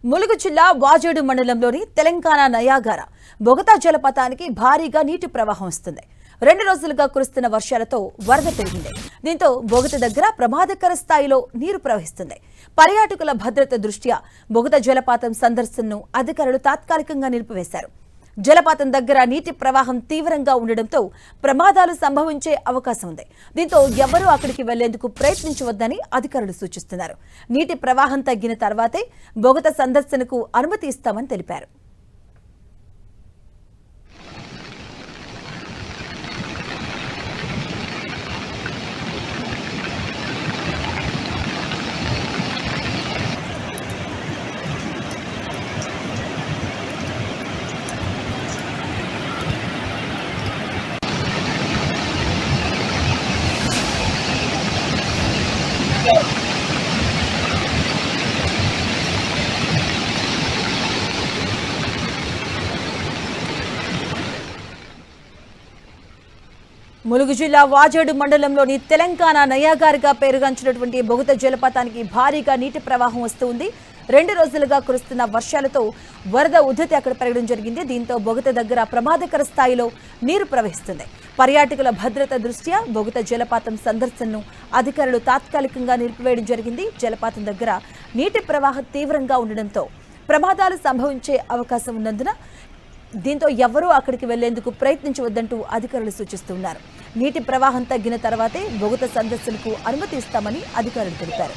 ములుగు జిల్లా వాజేడు మండలంలోని తెలంగాణ నయాగార బొగతా జలపాతానికి భారీగా నీటి ప్రవాహం వస్తుంది. 2 రోజులుగా కురుస్తున్న వర్షాలతో వరద పెరిగింది. దీంతో బొగత దగ్గర ప్రమాదకర స్థాయిలో నీరు ప్రవహిస్తుంది. పర్యాటకుల భద్రత దృష్ట్యా బొగత జలపాతం సందర్శనను అధికారులు తాత్కాలికంగా నిలిపివేశారు. జలపాతం దగ్గర నీటి ప్రవాహం తీవ్రంగా ఉండడంతో ప్రమాదాలు సంభవించే అవకాశం ఉంది. దీంతో ఎవరూ అక్కడికి వెళ్లేందుకు ప్రయత్నించవద్దని అధికారులు సూచిస్తున్నారు. నీటి ప్రవాహం తగ్గిన తర్వాతే బొగత సందర్శనకు అనుమతి ఇస్తామని తెలిపారు. ములుగు జిల్లా వాజేడు మండలంలోని తెలంగాణ నయాగారిగా పేరుగాంచినటువంటి బొగత జలపాతానికి భారీగా నీటి ప్రవాహం వస్తుంది. 2 రోజులుగా కురుస్తున్న వర్షాలతో వరద ఉధృతి అక్కడ పెరగడం జరిగింది. దీంతో బొగత దగ్గర ప్రమాదకర స్థాయిలో నీరు ప్రవహిస్తుంది. పర్యాటకుల భద్రత దృష్ట్యా బొగత జలపాతం సందర్శనను అధికారులు తాత్కాలికంగా నిలిపివేయడం జరిగింది. జలపాతం దగ్గర నీటి ప్రవాహం తీవ్రంగా ఉండడంతో ప్రమాదాలు సంభవించే అవకాశం ఉన్నందున దీంతో ఎవరూ అక్కడికి వెళ్లేందుకు ప్రయత్నించవద్దంటూ అధికారులు సూచిస్తున్నారు. నీటి ప్రవాహం తగ్గిన తర్వాతే బొగత సందర్శనకు అనుమతి ఇస్తామని అధికారులు తెలిపారు.